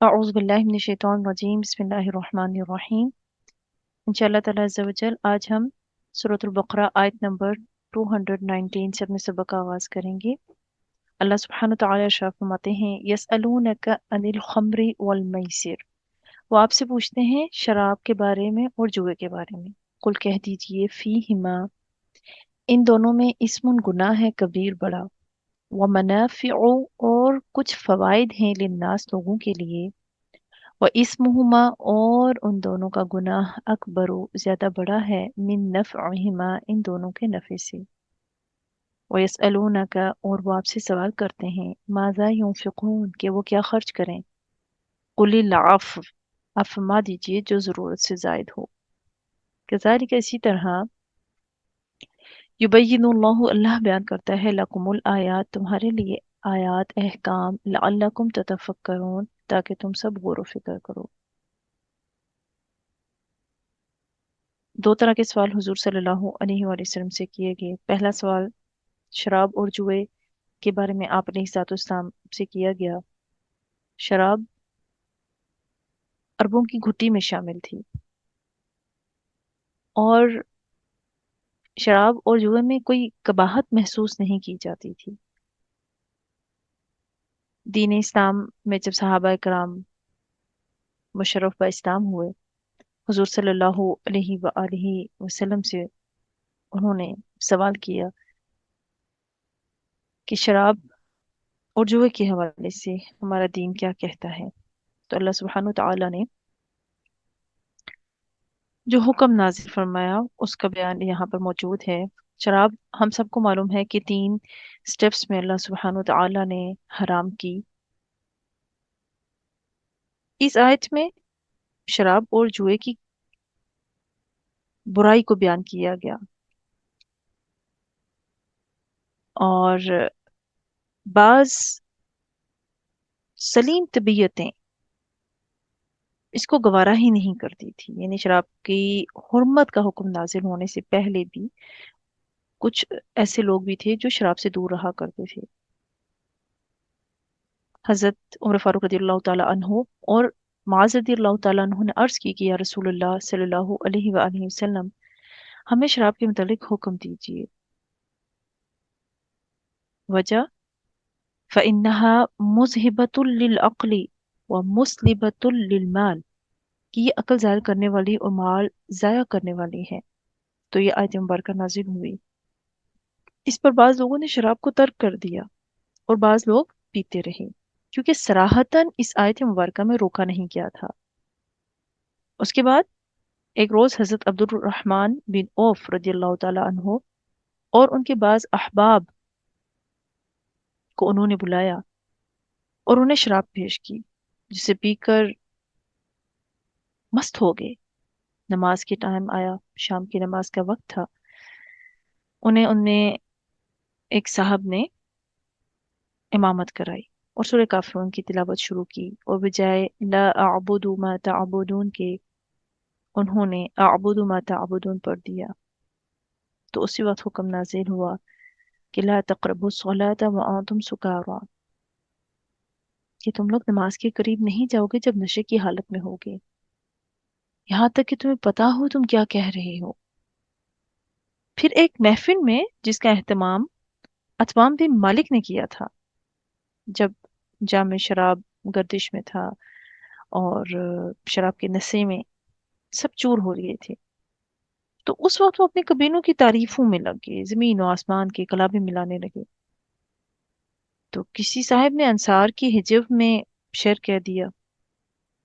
अऊज़ु बिल्लाहि मिनश शैतानिर रजीम बिस्मिल्लाहिर रहमानिर रहीम। इंशाअल्लाह ताला अज़्ज़ा वजल आज हम सूरतुल बकरा आयत नंबर 219 से अपने सबक का आगाज़ करेंगे। अल्लाह सुब्हानहु व तआला इरशाद फरमाते हैं, यसअलूनका अनिल खम्रि वल मैसिर। वो आपसे पूछते हैं शराब के बारे में और जुए के बारे में। कुल कह दीजिए फीहिमा, इन दोनों में इस्मुन गुनाह है कबीर बड़ा, व मनाफिउ, और कुछ फवाइद हैं लिन्नास लोगों के लिए, व इस्मुहुमा, और उन दोनों का गुनाह अकबरो ज्यादा बड़ा है, मिन नफ़अहिमा, इन दोनों के नफ़े से। व यसअलूनका, और वो आपसे सवाल करते हैं, माज़ा युनफ़िकून, कि वो क्या खर्च करें। कुलिल अफ़्व, आप फरमा दीजिए जो ज़रूरत से ज़ायद हो। कज़ालिक, इसी तरह, युबय्यिनुल्लाहु, अल्लाह बयान करता है, लकुमुल आयात, तुम्हारे लिए आयात अहकाम, लअल्लकुम ततफ़क्करून, ताकि तुम सब गौर व फिक्र करो। दो तरह के सवाल हुजूर सल्लल्लाहु अलैहि वसल्लम से किए गए। पहला सवाल शराब और जुए के बारे में आप अलैहिस्सलाम से किया गया। शराब अरबों की घुट्टी में शामिल थी, और शराब और जुए में कोई कबाहत महसूस नहीं की जाती थी। दीन इस्लाम में जब सहाबा कराम मुशर्रफ ब इस्लाम हुए, हुजूर सल्लल्लाहु अलैहि वसल्लम से उन्होंने सवाल किया कि शराब और जुए के हवाले से हमारा दीन क्या कहता है। तो अल्लाह सुब्हानहु व तआला ने जो हुक्म नाजिल फरमाया उसका बयान यहाँ पर मौजूद है। शराब हम सबको मालूम है कि 3 स्टेप्स में अल्लाह सुब्हानहु व तआला ने हराम की। इस आयत में शराब और जुए की बुराई को बयान किया गया, और बाज सलीम तबीयतें इसको गवारा ही नहीं करती थी। यानी शराब की हुर्मत का हुक्म नाजिल होने से पहले भी कुछ ऐसे लोग भी थे जो शराब से दूर रहा करते थे। हजरत उमर फारूक रदियल्लाहु ताला अन्हु और मुआज़ रदियल्लाहु ताला अन्हु ने अर्ज की कि या रसूलुल्लाह सल्लल्लाहु अलैहि वसल्लम, हमें शराब के मुतालिक हुक्म दीजिए। वजह, फ़इन्नहा मुज़हिबतुल लिल अक्ली व मुस्लिबतुल लिल माल, कि ये अकल ज़ायल करने वाली और माल ज़ाया करने वाली है। तो ये आयत मुबारक नाजिल हुई। इस पर बाज लोगों ने शराब को तर्क कर दिया और बाज लोग पीते रहे, क्योंकि सराहतन इस आयत मुबारक में रोका नहीं गया था। उसके बाद एक रोज हजरत अब्दुल रहमान बिन औफ रदियल्लाहु ताला अन्हो और उनके बाज अहबाब को उन्होंने बुलाया और उन्हें शराब पेश की, जिसे पीकर मस्त हो गए। नमाज के टाइम आया, शाम की नमाज का वक्त था। उन्हें उनमें एक साहब ने इमामत कराई और सूरह काफिरून की तिलावत शुरू की, और बजाय ला अअबुदु मा तअबुदून के उन्होंने अअबुदु मा तअबुदून पढ़ दिया। तो उसी वक्त हुक्म नाजिल हुआ कि ला तक़रबु स्सलाता व अंतुम सुकारा, कि तुम लोग नमाज के करीब नहीं जाओगे जब नशे की हालत में होगे, यहाँ तक कि तुम्हें पता हो तुम क्या कह रहे हो। फिर एक महफिल में जिसका एहतमाम अतमाम बिन मालिक ने किया था, जब जाम शराब गर्दिश में था और शराब के नशे में सब चूर हो रहे थे, तो उस वक्त वो अपने कबीलों की तारीफों में लग गए, जमीन और आसमान के कलाबे मिलाने लगे। तो किसी साहब ने अंसार की हिजब में शेर कह दिया।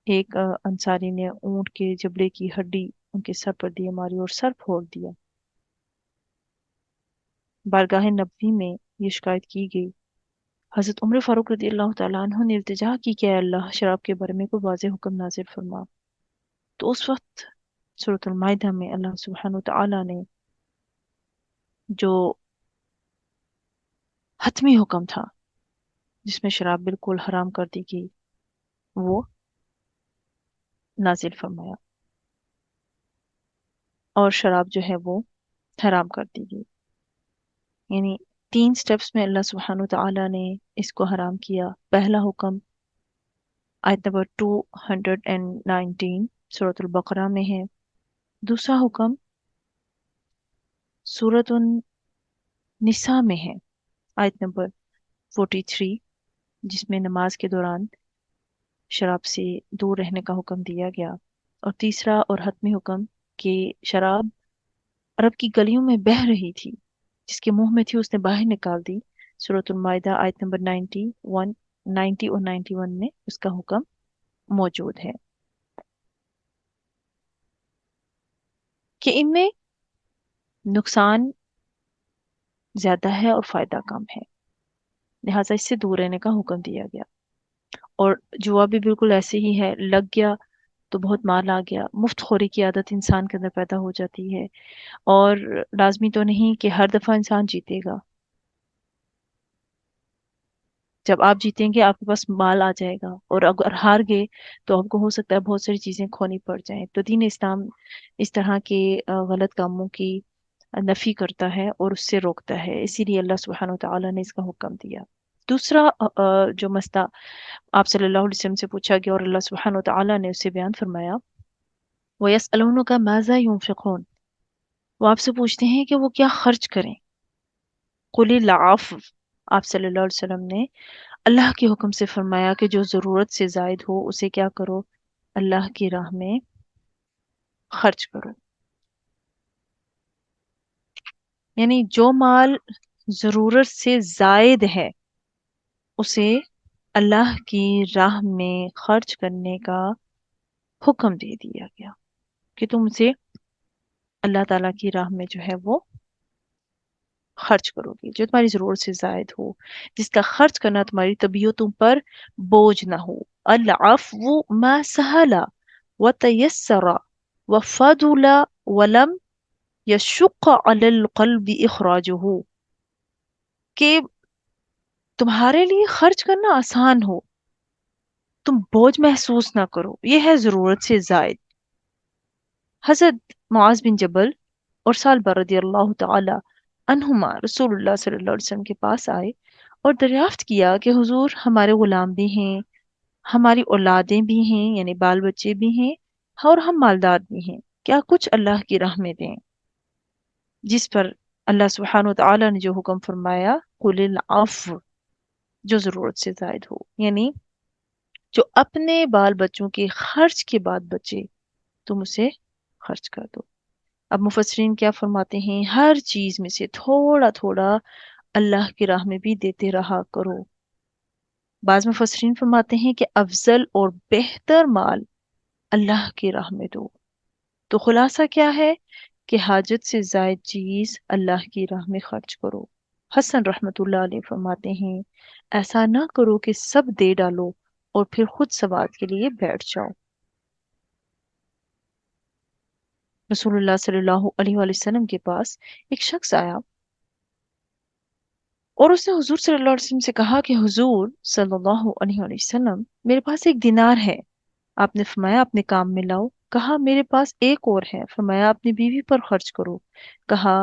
एक अंसारी ने ऊंट के जबड़े की हड्डी उनके सर पर दिए मारी और सर फोड़ दिया। बारगाह नबवी में ये शिकायत की गई। हजरत उमर फारूक रदी अल्लाह तआला अन्हु ने इल्तिजा की कि अल्लाह शराब के बारे में कोई वाज़ेह हुक्म नाजिल फरमा। तो उस वक्त सूरतुल माइदा में अल्लाह सुब्हानहु व तआला ने जो हतमी हुक्म था जिसमें शराब बिल्कुल हराम कर दी गई, वो नाजिल फरमाया और शराब जो है वो हराम कर दी गई। यानी 3 स्टेप्स में अल्लाह सुब्हानहु व तआला ने इसको हराम किया। पहला हुक्म آیت نمبر 219 سورۃ البقرہ میں ہے۔ دوسرا حکم سورۃ النساء میں ہے، آیت نمبر 43، جس میں نماز کے دوران شراب سے دور رہنے کا حکم دیا گیا۔ اور تیسرا اور حتمی حکم کہ شراب عرب کی گلیوں میں بہہ رہی تھی، جس کے منہ میں تھی اس نے باہر نکال دی۔ سورۃ المائدہ آیت نمبر 90 اور 91 میں اس کا حکم موجود ہے کہ ان میں نقصان زیادہ ہے اور فائدہ کم ہے، لہٰذا اس سے دور رہنے کا حکم دیا گیا۔ اور جوا بھی بالکل ایسے ہی ہے، لگ گیا تو بہت مال آ گیا، مفت خوری کی عادت انسان کے اندر پیدا ہو جاتی ہے، اور لازمی تو نہیں کہ ہر دفعہ انسان جیتے گا۔ جب آپ جیتیں گے آپ کے پاس مال آ جائے گا، اور اگر ہار گئے تو آپ کو ہو سکتا ہے بہت ساری چیزیں کھونی پڑ جائیں۔ تو دین اسلام اس طرح کے غلط کاموں کی نفی کرتا ہے اور اس سے روکتا ہے، اسی لیے اللہ سبحانہ وتعالیٰ نے اس کا حکم دیا۔ دوسرا جو مسئلہ آپ صلی اللہ علیہ وسلم سے پوچھا گیا اور اللہ سبحانہ وتعالیٰ نے اسے بیان فرمایا، وَيَسْأَلُونَكَ مَاذَا يُنْفِقُونَ، وہ آپ سے پوچھتے ہیں کہ وہ کیا خرچ کریں۔ قُلِ الْعَفْوَ، آپ صلی اللہ علیہ وسلم نے اللہ کے حکم سے فرمایا کہ جو ضرورت سے زائد ہو اسے کیا کرو، اللہ کی راہ میں خرچ کرو۔ یعنی جو مال ضرورت سے زائد ہے اسے اللہ کی راہ میں خرچ کرنے کا حکم دے دیا گیا کہ تم اسے اللہ تعالیٰ کی راہ میں جو ہے وہ خرچ کرو گی، جو تمہاری ضرورت سے زائد ہو، جس کا خرچ کرنا تمہاری طبیعتوں پر بوجھ نہ ہو۔ العفو ما سہلا وتیسر وفضل ولم یشق علی القلب اخراجہ، کہ تمہارے لیے خرچ کرنا آسان ہو، تم بوجھ محسوس نہ کرو، یہ ہے ضرورت سے زائد۔ حضرت معاذ بن جبل اور سالبہ رضی اللہ تعالی عنہما رسول اللہ صلی اللہ علیہ وسلم کے پاس آئے اور دریافت کیا کہ حضور ہمارے غلام بھی ہیں، ہماری اولادیں بھی ہیں یعنی بال بچے بھی ہیں، اور ہم مالدار بھی ہیں، کیا کچھ اللہ کی راہ میں دیں؟ جس پر اللہ سبحانہ وتعالی نے جو حکم فرمایا، قُلِ الْعَفْوَ، جو ضرورت سے زائد ہو، یعنی جو اپنے بال بچوں کے خرچ کے بعد بچے تم اسے خرچ کر دو۔ اب مفسرین کیا فرماتے ہیں، ہر چیز میں سے تھوڑا تھوڑا اللہ کی راہ میں بھی دیتے رہا کرو۔ بعض مفسرین فرماتے ہیں کہ افضل اور بہتر مال اللہ کی راہ میں دو۔ تو خلاصہ کیا ہے کہ حاجت سے زائد چیز اللہ کی راہ میں خرچ کرو۔ حسن رحمت اللہ علیہ فرماتے ہیں، ایسا نہ کرو کہ سب دے ڈالو اور پھر خود سواد کے لیے بیٹھ جاؤ۔ رسول اللہ صلی اللہ علیہ وآلہ وسلم کے پاس ایک شخص آیا اور اس نے حضور صلی اللہ علیہ وسلم سے کہا کہ حضور صلی اللہ علیہ وآلہ وسلم، میرے پاس ایک دینار ہے۔ آپ نے فرمایا اپنے کام میں لاؤ۔ کہا میرے پاس ایک اور ہے۔ فرمایا اپنی بیوی پر خرچ کرو۔ کہا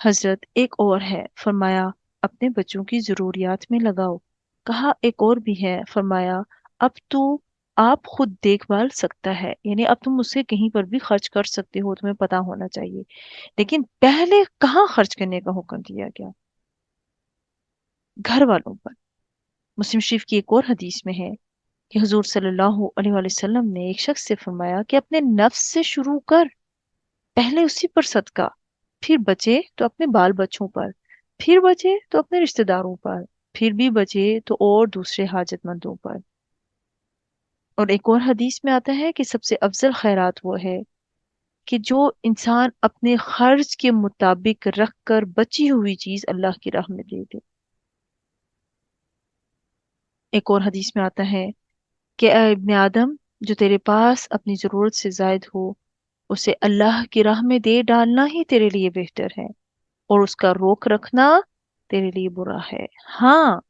حضرت ایک اور ہے۔ فرمایا اپنے بچوں کی ضروریات میں لگاؤ۔ کہا ایک اور بھی ہے۔ فرمایا اب تو آپ خود دیکھ بھال سکتا ہے، یعنی اب تم اسے کہیں پر بھی خرچ کر سکتے ہو، تمہیں پتا ہونا چاہیے۔ لیکن پہلے کہاں خرچ کرنے کا حکم دیا گیا؟ گھر والوں پر۔ مسلم شریف کی ایک اور حدیث میں ہے کہ حضور صلی اللہ علیہ وآلہ وسلم نے ایک شخص سے فرمایا کہ اپنے نفس سے شروع کر، پہلے اسی پر صدقہ، پھر بچے تو اپنے بال بچوں پر، پھر بچے تو اپنے رشتہ داروں پر، پھر بھی بچے تو اور دوسرے حاجت مندوں پر۔ اور ایک اور حدیث میں آتا ہے کہ سب سے افضل خیرات وہ ہے کہ جو انسان اپنے خرچ کے مطابق رکھ کر بچی ہوئی چیز اللہ کی راہ میں دے دے۔ ایک اور حدیث میں آتا ہے کہ اے ابن آدم، جو تیرے پاس اپنی ضرورت سے زائد ہو اسے اللہ کی راہ میں دے ڈالنا ہی تیرے لیے بہتر ہے، اور اس کا روک رکھنا تیرے لیے برا ہے۔ ہاں،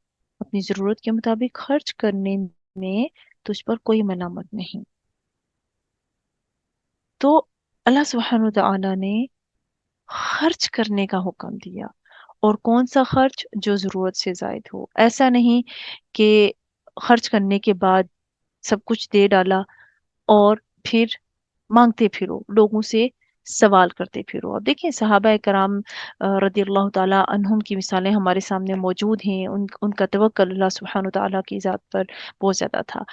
اپنی ضرورت کے مطابق خرچ کرنے میں تجھ پر کوئی ملامت نہیں۔ تو اللہ سبحانہ وتعالی نے خرچ کرنے کا حکم دیا، اور کون سا خرچ؟ جو ضرورت سے زائد ہو۔ ایسا نہیں کہ خرچ کرنے کے بعد सब कुछ दे डाला और फिर मांगते फिरो, लोगों से सवाल करते फिरो। अब देखिए सहाबा कराम रदी अल्लाह ताला अन्हुम की मिसालें हमारे सामने मौजूद हैं। उनका तवक्कुल अल्लाह सुब्हानहू ताला की ज़ात पर बहुत ज़्यादा था।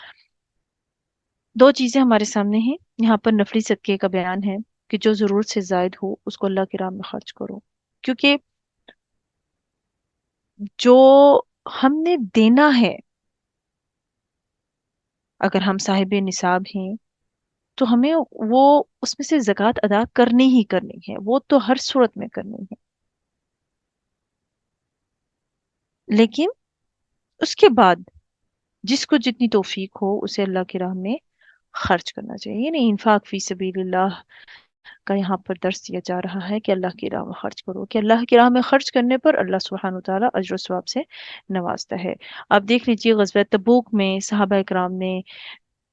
दो चीज़ें हमारे सामने हैं। यहाँ पर नफली सदक़े का बयान है कि जो ज़रूरत से ज़ायद हो उसको अल्लाह की राह में खर्च करो, क्योंकि जो हमने देना है, अगर हम साहिब निसाब हैं तो हमें वो उसमें से ज़कात अदा करनी ही करनी है, वो तो हर सूरत में करनी है। लेकिन उसके बाद जिसको जितनी तौफीक हो उसे अल्लाह की राह में खर्च करना चाहिए। ये नहीं इन्फाक फी सबीलिल्लाह का यहाँ पर दर्स दिया जा रहा है कि अल्लाह की राह में खर्च करो, कि अल्लाह की राह में खर्च करने पर अल्लाह सुब्हानहू तआला अजर व सवाब से नवाजता है। अब देख लीजिए ग़ज़वा तबूक में सहाबा इकराम ने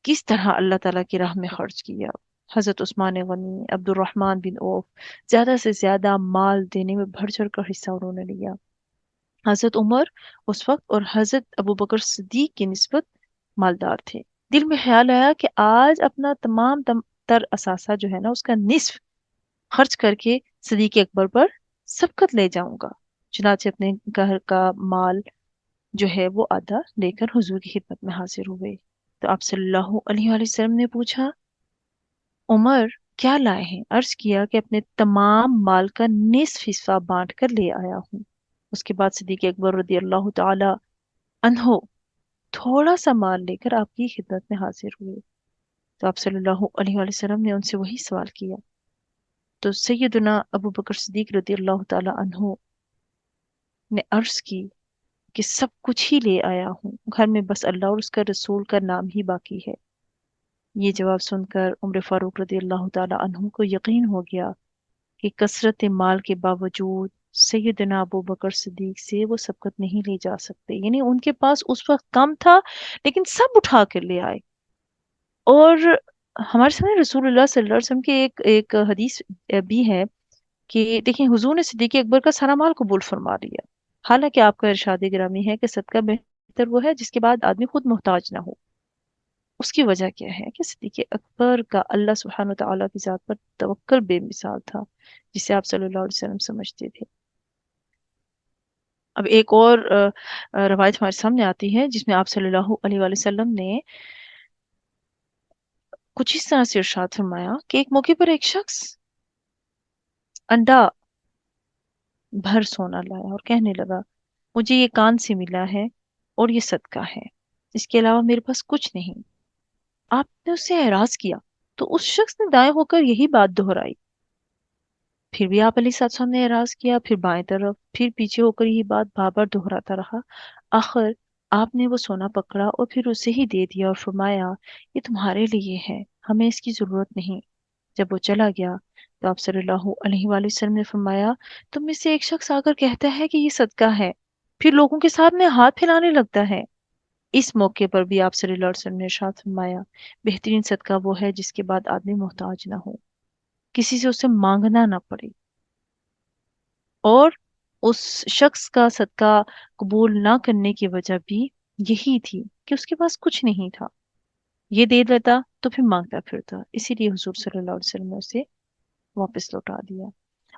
किस तरह अल्लाह ताला की राह में खर्च किया। हज़रत Usman Ghani, Abdurrahman bin Auf ज़्यादा से ज़्यादा माल देने में बढ़ चढ़ कर हिस्सा उन्होंने लिया। हज़रत उमर उस वक्त और हज़रत अबू बकर सिद्दीक की निस्बत मालदार थे। दिल में ख्याल आया कि आज अपना तमाम तर असासा जो है ना उसका निस्फ खर्च करके सिद्दीक अकबर पर सबकत ले जाऊंगा। चुनाचे अपने घर का माल जो है वो आधा लेकर हुजूर की खिदमत में हाजिर हुए। तो आप सल्लल्लाहु अलैहि वसल्लम ने पूछा, उमर क्या लाए हैं? अर्ज किया कि अपने तमाम माल का निस्फ हिस्सा बांट कर ले आया हूँ। उसके बाद सिद्दीक अकबर रदी अल्लाह ताला अन्हो थोड़ा सा माल लेकर आपकी खिदमत में हाजिर हुए। तो आप सल्लल्लाहु अलैहि वसल्लम ने उनसे वही सवाल किया। तो सैयदना अबू बकर सिद्दीक रदी अल्लाह ताला अन्हो ने अर्ज की कि सब कुछ ही ले आया हूँ, घर में बस अल्लाह और उसका रसूल का नाम ही बाकी है। ये जवाब सुनकर उम्र फारूक रदी अल्लाह ताला अन्हु को यकीन हो गया कि कसरत माल के बावजूद सैयदना अबू बकर सिद्दीक से वो सबकत नहीं ले जा सकते। यानी उनके पास उस वक्त कम था लेकिन सब उठा कर ले आए। और हमारे सामने रसूलुल्लाह सल्लल्लाहु अलैहि वसल्लम की एक एक हदीस भी है कि देखिए हुजूर ने सिद्दीक अकबर का सारा माल कबूल फरमा लिया। हालांकि आपका इरशाद गिरामी है कि सदका बेहतर वो है जिसके बाद आदमी खुद मोहताज ना हो। उसकी वजह क्या है कि सिद्दीक़ अकबर का अल्लाह सुब्हानहू तआला की ज़ात पर तवक्कुल बेमिसाल था, जिसे आप सल्लल्लाहु अलैहि वसल्लम समझते थे। अब एक और रवायत हमारे सामने आती है जिसमें आप सल्लल्लाहु अलैहि वसल्लम ने कुछ इस तरह से इरशाद फरमाया कि एक मौके पर एक शख्स अंडा भर सोना लाया और कहने लगा, मुझे ये कान से मिला है और ये सदका है, इसके अलावा मेरे पास कुछ नहीं। आपने उससे एराज किया तो उस शख्स ने दाएं होकर यही बात दोहराई। फिर भी आप अलैहिस्सलाम ने एराज किया, फिर बाएं तरफ, फिर पीछे होकर यही बात बार बार दोहराता रहा। आखिर आपने वो सोना पकड़ा और फिर उसे ही दे दिया और फरमाया, ये तुम्हारे लिए है, हमें इसकी जरूरत नहीं। जब वो चला गया तो आप सल्लल्लाहु अलैहि वसल्लम ने फरमाया, तुम में से एक शख्स आकर कहता है कि ये सदका है, फिर लोगों के सामने हाथ फैलाने लगता है। इस मौके पर भी आप सल्लल्लाहु अलैहि वसल्लम ने इरशाद फरमाया, बेहतरीन सदका वो है जिसके बाद आदमी मोहताज ना हो, किसी से उसे मांगना ना पड़े। और उस शख्स का सदका कबूल ना करने की वजह भी यही थी कि उसके पास कुछ नहीं था। ये दे देता तो फिर मांगता फिरता, इसीलिए हुजूर सल्लल्लाहु अलैहि वसल्लम ने उसे वापस लौटा दिया।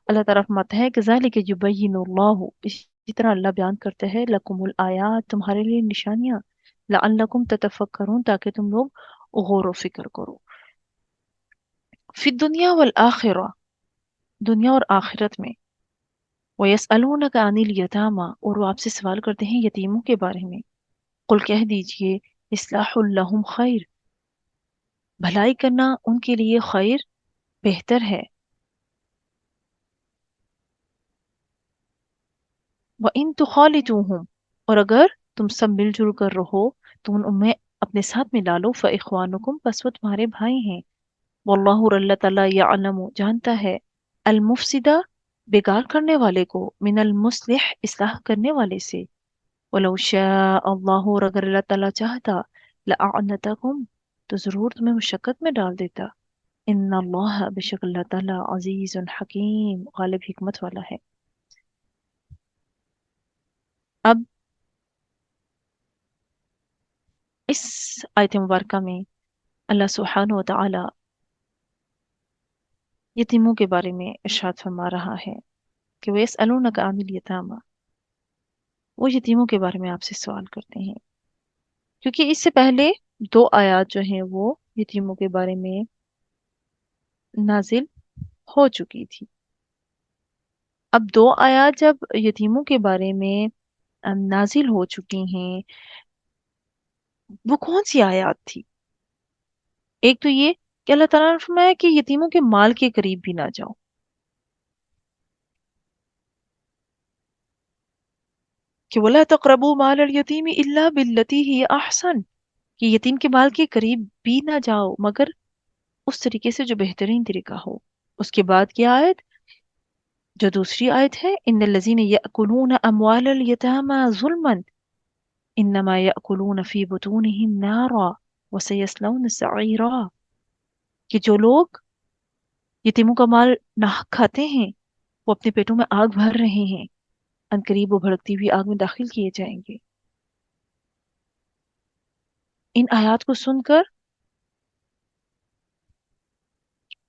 अल्लाह ताला फरमाता है ज़ालिका युबय्यिनुल्लाहु, इसी तरह अल्लाह बयान करते हैं लकुमुल आयात, तुम्हारे लिए निशानियां, लअल्लकुम ततफक्करून, ताकि तुम लोग गौर व फिक्र करो। फिद दुनिया वल आखिरा, दुनिया और आखिरत में। वयसअलूनका अनिल यतामा, और वो आपसे सवाल करते हैं यतीमों के बारे में। कुल कह दीजिए इस्लाहुल लहुम खैर, भलाई करना उनके लिए खैर बेहतर है। व इन तुखालितूहुम, और अगर तुम सब मिलजुल कर रहो तो उन्हें अपने साथ मिला लो। फ इख्वानुकुम, बस वो तुम्हारे भाई हैं। वल्लाहु, और अल्लाह ताला यअलमु, जानता है, अल मुफसिदा, बेगार करने वाले को, मिनल मुस्लिह, इस्लाह करने वाले से। वलौ शाअ अल्लाहु, और अगर अल्लाह ताला चाहता, लअअनतकुम, तो जरूर तुम्हें मुशक्कत में डाल देता। इन्ना अल्लाह, बेशक अल्लाह ताला, अजीजुन हकीम, गालिब हिकमत वाला है। अब اس آیت مبارکہ میں اللہ سبحانہ و تعالی یتیموں کے بارے میں ارشاد فرما رہا ہے کہ وَيَسْأَلُونَكَ عَنِ الْيَتَامَى، وہ یتیموں کے بارے میں آپ سے سوال کرتے ہیں، کیونکہ اس سے پہلے 2 آیات جو ہیں وہ یتیموں کے بارے میں نازل ہو چکی تھی۔ اب 2 آیات جب یتیموں کے بارے میں نازل ہو چکی ہیں، وہ کون سی آیات تھی؟ ایک تو یہ کہ اللہ تعالیٰ نے فرمایا کہ یتیموں کے مال کے قریب بھی نہ جاؤ، کہ وَلَا تَقْرَبُوا مَالَ الْيَتِيمِ إِلَّا بِالَّتِي هِيَ أَحْسَنُ، کہ یتیم کے مال کے قریب بھی نہ جاؤ مگر اس طریقے سے جو بہترین طریقہ ہو۔ اس کے بعد کی آیت جو دوسری آیت ہے، ان الذین یأکلون اموال الیتامی ظلما انما یأکلون فی بطونہم نارا وسیصلون سعیرا، کہ جو لوگ یتیموں کا مال ناحق کھاتے ہیں وہ اپنے پیٹوں میں آگ بھر رہے ہیں، عنقریب وہ بھڑکتی ہوئی آگ میں داخل کیے جائیں گے۔ ان آیات کو سن کر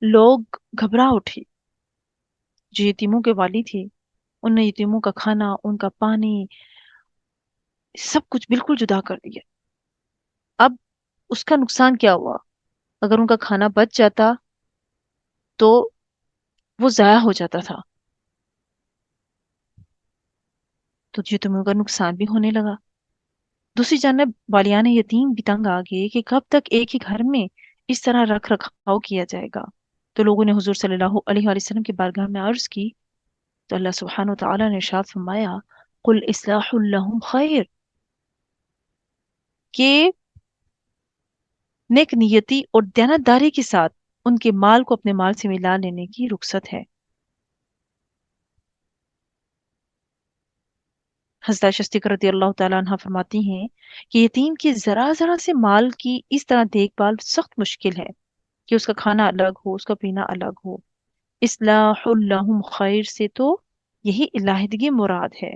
لوگ گھبرا اٹھے، جو یتیموں کے والی تھے، ان نے یتیموں کا کھانا، ان کا پانی، سب کچھ بالکل جدا کر دیا۔ اب اس کا نقصان کیا ہوا؟ اگر ان کا کھانا بچ جاتا تو وہ ضائع ہو جاتا تھا، تو یتیموں کا نقصان بھی ہونے لگا۔ دوسری جانب والیان یتیم بھی تنگ آ گئے کہ کب تک ایک ہی گھر میں اس طرح رکھ رکھاؤ کیا جائے گا۔ تو لوگوں نے حضور صلی اللہ علیہ وآلہ وسلم کی بارگاہ میں عرض کی، تو اللہ سبحانہ و تعالیٰ نے ارشاد فرمایا قل اصلاح لہم خیر، کہ نیک نیتی اور دیانتداری کے ساتھ ان کے مال کو اپنے مال سے ملا لینے کی رخصت ہے۔ حضرت عائشہ صدیقہ رضی اللہ تعالیٰ عنہ فرماتی ہیں کہ یتیم کی ذرا ذرا سے مال کی اس طرح دیکھ بھال سخت مشکل ہے کہ اس کا کھانا الگ ہو، اس کا پینا الگ ہو۔ اصلاح لہم خیر سے تو یہی علیحدگی مراد ہے،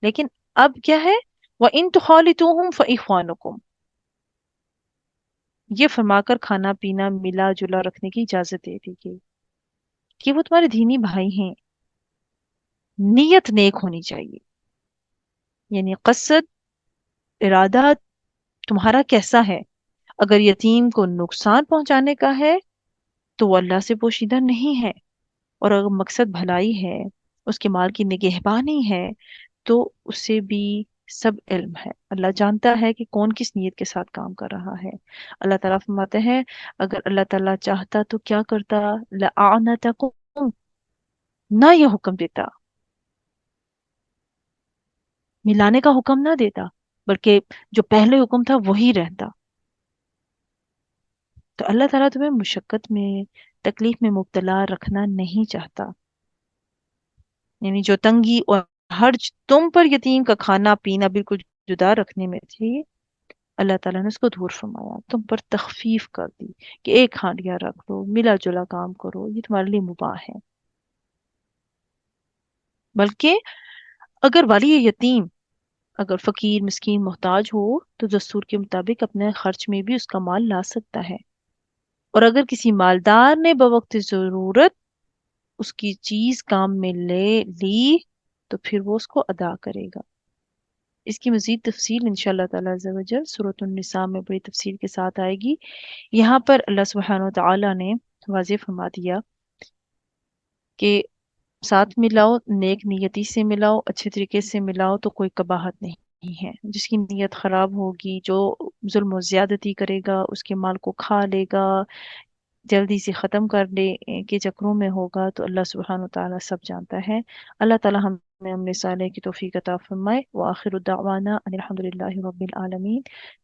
لیکن اب کیا ہے؟ وَإِن تُخَالِطُوهُمْ فَإِخْوَانُكُمْ، یہ فرما کر کھانا پینا ملا جلا رکھنے کی اجازت دے دی گئی کہ وہ تمہارے دینی بھائی ہیں، نیت نیک ہونی چاہیے، یعنی قصد، ارادہ تمہارا کیسا ہے؟ اگر یتیم کو نقصان پہنچانے کا ہے تو وہ اللہ سے پوشیدہ نہیں ہے، اور اگر مقصد بھلائی ہے، اس کے مال کی نگہبانی ہے، تو اسے بھی سب علم ہے، اللہ جانتا ہے کہ کون کس نیت کے ساتھ کام کر رہا ہے۔ اللہ تعالیٰ فرماتے ہیں اگر اللہ تعالیٰ چاہتا تو کیا کرتا، لَأَعْنَتَكُمْ، نہ یہ حکم دیتا، ملانے کا حکم نہ دیتا، بلکہ جو پہلے حکم تھا وہی رہتا۔ تو اللہ تعالیٰ تمہیں مشقت میں، تکلیف میں مبتلا رکھنا نہیں چاہتا، یعنی جو تنگی اور حرج تم پر یتیم کا کھانا پینا بالکل جدا رکھنے میں تھی، اللہ تعالیٰ نے اس کو دور فرمایا، تم پر تخفیف کر دی کہ ایک ہانڈیاں رکھ لو، ملا جلا کام کرو، یہ تمہارے لیے مباح ہے۔ بلکہ اگر والی یتیم اگر فقیر مسکین محتاج ہو تو دستور کے مطابق اپنے خرچ میں بھی اس کا مال لا سکتا ہے، اور اگر کسی مالدار نے بوقت ضرورت اس کی چیز کام میں لے لی تو پھر وہ اس کو ادا کرے گا۔ اس کی مزید تفصیل انشاءاللہ تعالی عز و جل سورۃ النساء میں بڑی تفصیل کے ساتھ آئے گی۔ یہاں پر اللہ سبحانہ و تعالی نے واضح فرما دیا کہ ساتھ ملاؤ، نیک نیتی سے ملاؤ، اچھے طریقے سے ملاؤ، تو کوئی قباحت نہیں ہے۔ جس کی نیت خراب ہوگی، جو ظلم و زیادتی کرے گا، اس کے مال کو کھا لے گا، جلدی سے ختم کرنے کے چکروں میں ہوگا، تو اللہ سبحانہ وتعالی سب جانتا ہے۔ اللہ تعالی ہمیں عمل صالح کی توفیق عطا فرمائے۔ وآخر دعوانا ان الحمد للہ رب العالمین۔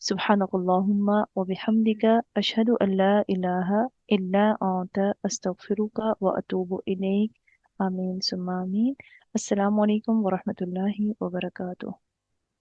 سبحانک اللہم وبحمدک، اشہد ان لا الہ الا انت، استغفرک واتوب الیک۔ آمین ثم آمین۔ السلام علیکم ورحمۃ اللہ وبرکاتہ۔